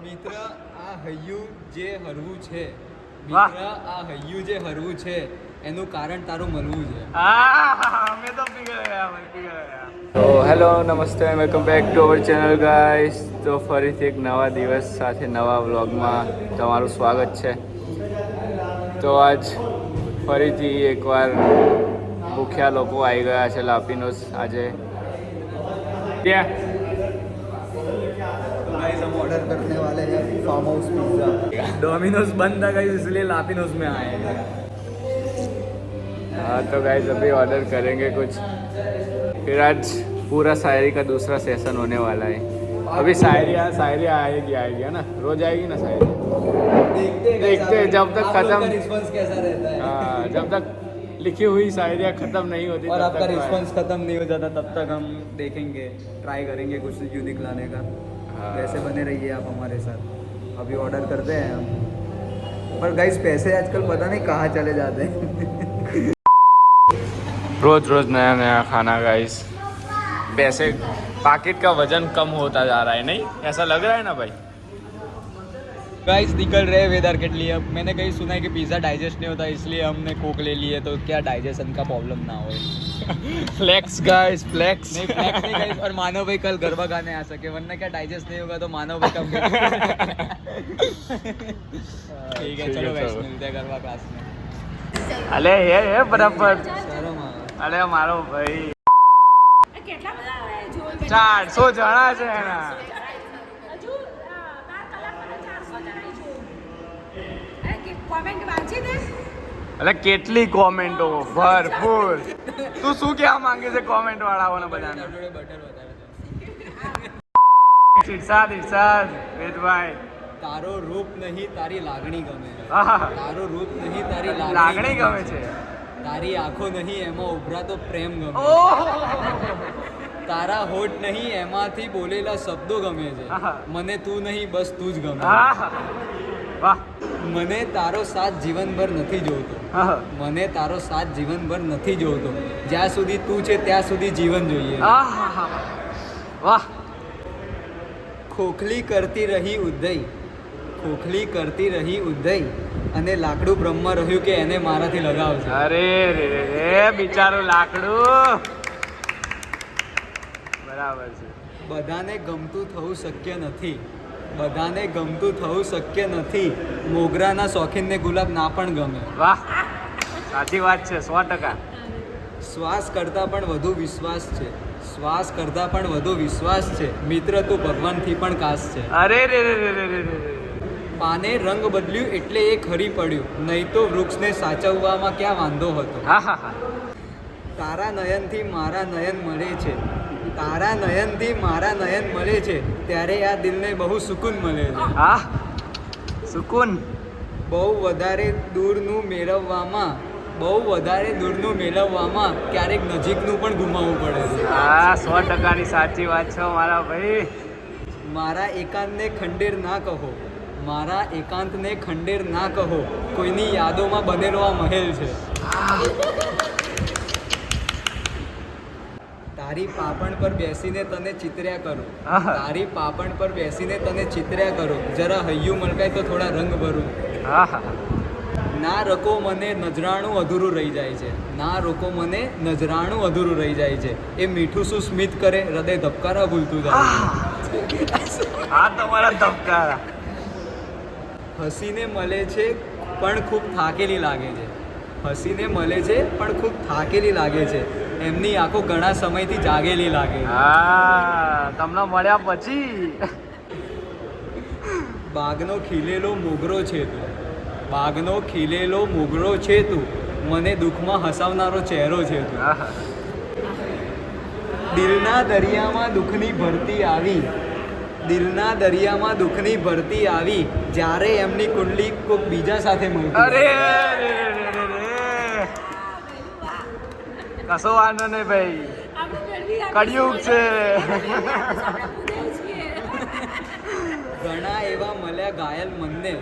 મિત્ર આ હૈયું જે હરવું છે, મિત્ર આ હૈયું જે હરવું છે એનું કારણ તારું મળવું છે. અમે તો તો હેલો નમસ્તે welcome back to our channel guys. તો ફરીથી એક નવા દિવસ સાથે નવા વ્લોગમાં તમારું સ્વાગત છે. તો આજ ફરીથી એકવાર ભૂખ્યા લોકો આવી ગયા છે લાપીનોસ આજે. क्या गाइस हम ऑर्डर करने वाले हैं फार्म हाउस पिज्जा. डोमिनोज बंद था गाइस इसलिए लापिनोज में आए हैं. हाँ तो गाइस अभी ऑर्डर करेंगे कुछ, फिर आज पूरा शायरी का दूसरा सेशन होने वाला है. अभी शायरी आएगी है ना, रोज आएगी ना शायरी. देखते हैं जब तक खत्म रिस्पॉन्स कैसा रहता है. हाँ जब तक लिखी हुई शायरियाँ खत्म नहीं होती और तब आपका तक रिस्पॉन्स खत्म नहीं हो जाता तब तक हम देखेंगे, ट्राई करेंगे कुछ यूनिक लाने का. हाँ. वैसे बने रहिए आप हमारे साथ. अभी ऑर्डर करते हैं हम. पर गाइस पैसे आजकल पता नहीं कहाँ चले जाते हैं. रोज रोज नया नया खाना गाइस. पैसे पैकेट का वजन कम होता जा रहा है, नहीं ऐसा लग रहा है ना भाई. गाइस निकल रहे वेदर के लिए. अब मैंने कहीं सुना है कि पिज़्ज़ा डाइजेस्ट नहीं होता, इसलिए हमने कोक ले लिए तो क्या डाइजेशन का प्रॉब्लम ना हो. Flex guys flex. नहीं फ्लैक्स नहीं गाइस. और मानव भाई कल गरबा गाने आ सके, वरना क्या डाइजेस्ट नहीं होगा तो मानव भाई कम. ठीक है चलो गाइस मिलते हैं गरबा क्लास में. अरे ये बराबर. શરમ આવે. અરે મારો ભાઈ કેટલા બધા જોઈ 400 જણા છે એના. હજુ 12 કલાકમાં 400 જણાઈ જોયું. અરે કે કોમેન્ટ વાંચી દે. એટલે કેટલી કોમેન્ટો ભરપૂર. તું શું કહેવા માંગે છે કોમેન્ટ વાળાઓને બધાને? જોડે બટર વધારે છે. ઇરશાદ વેદભાઈ. તારો રૂપ નહીં તારી લાગણી ગમે છે. આહા. તારો રૂપ નહીં તારી લાગણી ગમે છે. તારી આંખો નહીં એમાં ઉભરાતો પ્રેમ ગમે. ઓહ તારા હોઠ નહીં એમાંથી બોલેલા શબ્દો ગમે છે. આહા. મને તું નહીં બસ તું જ ગમે. આહા. વાહ. મને તારો સાથ જીવનભર નથી જોતો. આહા. મને તારો સાથ જીવનભર નથી જોતો. જ્યાં સુધી તું છે ત્યાં સુધી જીવન જોઈએ. આહા. વાહ. ખોખલી કરતી રહી ઉદય, ખોખલી કરતી રહી ઉદય, અને લાકડું બ્રહ્મ રહ્યું કે એને મારાથી લગાવશે. અરે રે રે બિચારું લાકડું. બરાબર છે. બધાને ગમતું થવું શક્ય નથી, બધાને ગમતું થવું શક્ય નથી. મોગરાના શોખીનને ગુલાબ ના પણ ગમે. વાહ સાચી વાત છે 100%. શ્વાસ કરતાં પણ વધુ વિશ્વાસ છે, શ્વાસ કરતાં પણ વધુ વિશ્વાસ છે. મિત્ર તું ભગવાનથી પણ કાશ છે. અરે રે રે રે રે રે રે. પાને રંગ બદલ્યું એટલે એ ખરી પડ્યું, નહીં તો વૃક્ષને સાચવવામાં ક્યાં વાંધો હતો. આહા. તારા નયનથી મારા નયન મળે છે, તારા નયનથી મારા નયન મળે છે, ત્યારે આ દિલને બહુ સુકૂન મળે છે. આહ સુકૂન. બહુ વધારે દૂરનું મેળવવામાં, બહુ વધારે દૂરનું મેળવવામાં ક્યારેક નજીકનું પણ ગુમાવવું પડે છે. હા 100%ની સાચી વાત છે મારા ભાઈ. મારા એકાંતને ખંડેર ના કહો, મારા એકાંતને ખંડેર ના કહો, કોઈની યાદોમાં બનેલો આ મહેલ છે. તારી પાપણ પર બેસીને તને ચિતર્યા કરો, આહા. તારી પાપણ પર બેસીને તને ચિતર્યા કરો, જરા હૈયું મલકાય તો થોડા રંગ ભરું. આહા. ના રકો મને નજરાણું અધૂરું રહી જાય છે, ના રોકો મને નજરાણું અધૂરું રહી જાય છે. એ મીઠું શું સ્મિત કરે, હૃદય ધબકારા ભૂલતું જાય છે. આ તમારા ધબકારા. હસીને મળે છે પણ ખૂબ થાકેલી લાગે છે, હસીને મળે છે પણ ખૂબ થાકેલી લાગે છે. એમની આંખો ઘણા સમયથી જાગેલી લાગે છે. હા તમને મળ્યા પછી. બાગનો ખીલેલો મોગરો છે તું, બાગનો ખીલેલો મોગરો છે તું, મને દુઃખમાં હસાવનારો ચહેરો છે તું. આહા. દિલના દરિયામાં દુઃખની ભરતી આવી, દિલના દરિયામાં દુઃખની ભરતી આવી, જ્યારે એમની કુંડલી કોઈક બીજા સાથે મળતી. અરે રે રે રે રે રે. કશો વાંધો નહીં ભાઈ, કળિયુગ છે. ઘણા એવા મળ્યા ઘાયલ મનને,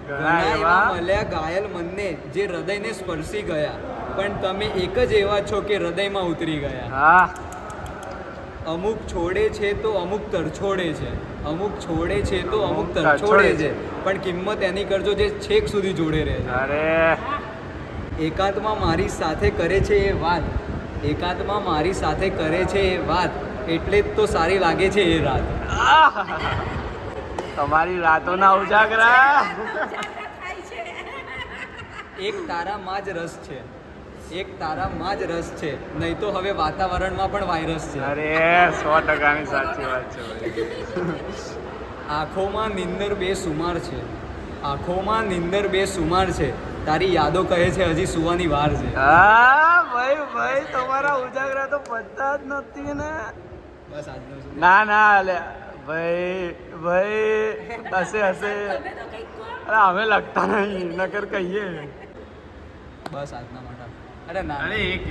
ઘણા ઘણા એવા એવા મળ્યા ઘાયલ મનને જે હૃદયને સ્પર્શી ગયા, પણ તમે એક જ એવા છો કે હૃદયમાં ઉતરી ગયા. હા અમુક છોડે છે તો અમુક તરછોડે છે, અમુક છોડે છે તો અમુક તરછોડે છે, પણ કિંમત એની કરજો જે છેક સુધી જોડે રહે છે. અરે એકાંતમાં મારી સાથે કરે છે એ વાત, એકાંતમાં મારી સાથે કરે છે એ વાત, એટલે જ તો સારી લાગે છે એ રાત. તમારી રાતોના ઉજાગરા. ઉજાગરા થાય છે. એક તારામાં જ રસ છે, એક તારામાં જ રસ છે, નહીં તો હવે વાતાવરણમાં પણ વાયરસ છે. અરે 100%ની સાચી વાત છે ભાઈ. આંખોમાં નિંદર બેસુમાર છે, આંખોમાં નિંદર બેસુમાર છે, તારી યાદો કહે છે હજી સુવાની વાર છે. હા ભાઈ તમારા ઉજાગરા તો બધા જ નથી ને. બસ આજનો સુધી. ના ના અલે ભાઈ હશે તમે તો કંઈક કહો. અરે અમે લગતા નહીં નકર કહીએ. બસ આજના માટે. અરે ના અરે એક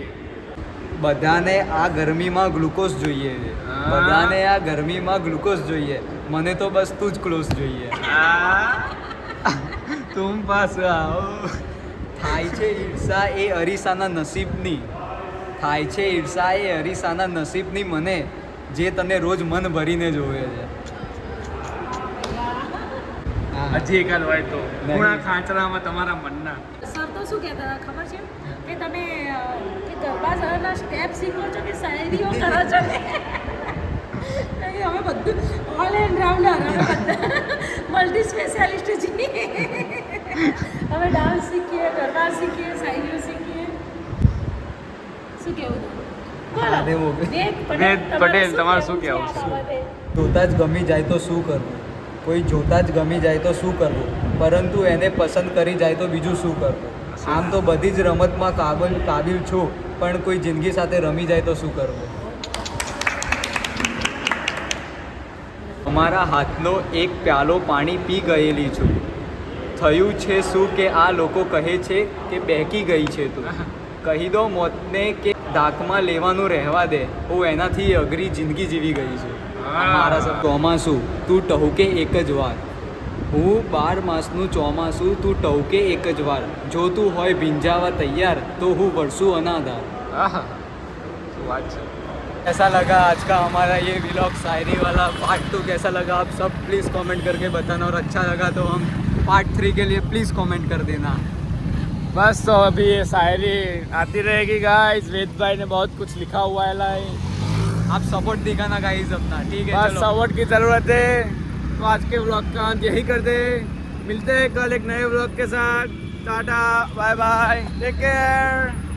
બધાને આ ગરમીમાં ગ્લુકોઝ જોઈએ છે, હા. બધાને આ ગરમીમાં ગ્લુકોઝ જોઈએ, મને તો બસ તું જ ક્લોઝ જોઈએ. તુમ પાસ આવો. થાય છે ઈર્ષા એ અરીસાના નસીબની, થાય છે ઈર્ષા એ અરીસાના નસીબની મને, જે તને રોજ મન ભરીને જોવે છે. હા. હજી એકાદ હોય તો નહીં. ખૂણા ખાંચરામાં તમારા મનના. સર તો શું કહેતા હતા ખબર છે કે તમે કે ગરબા ઝાડના સ્ટેપ શીખો છો કે શાયરીઓ કરો છો કે અમે બધું ઓલ એન્ડ રાઉન્ડર, અમે બધા મલ્ટી સ્પેશિયાલિસ્ટ છીએ. અમે ડાન્સ શીખીએ, ગરબા શીખીએ, શાયરીઓ શીખીએ. શું કહેવું હા, દેવો. વેદ વેદ પટેલ, તમારું શું છે કહેવું આ છે? બાબતે? જોતા જ ગમી જાય તો શું કરવું, કોઈ જોતા જ ગમી જાય તો શું કરવું, પરંતુ એને પસંદ કરી જાય તો બીજું શું કરવું. આમ તો બધી જ રમતમાં કાબિલ છું, પણ કોઈ જિંદગી સાથે રમી જાય તો શું કરવું. અમારા હાથનો એક પ્યાલો પાણી પી ગયેલી છું, થયું છે શું કે આ લોકો કહે છે કે બેકી ગઈ છે તું, કહી દો મોતને કે દાખમાં લેવાનું રહેવા દે, હું એનાથી અઘરી જિંદગી જીવી ગઈ છું. મારા સબ ચોમાસું તું ટહુકે એક જ વાર, હું 12 માસનું ચોમાસું તું ટહુકે એક જ વાર, જો તું હોય ભીંજાવા તૈયાર તો હું વરસું અનાધાર. આહા, શું વાત છે. कैसा लगा आज का हमारा ये व्लॉग शायरी वाला पार्ट 2 कैसा लगा आप सब प्लीज़ कमेंट करके बताना, और अच्छा लगा तो हम पार्ट 3 के लिए प्लीज़ कमेंट कर देना. बस तो अभी ये शायरी आती रहेगी गाइस. वेद भाई ने बहुत कुछ लिखा हुआ है लाइन. आप सपोर्ट दिखाना गाइस अपना, ठीक है. बस चलो सपोर्ट की ज़रूरत है. तो आज के व्लॉग का अंत यही करते हैं. मिलते हैं कल एक नए व्लॉग के साथ. Tata bye bye, take care.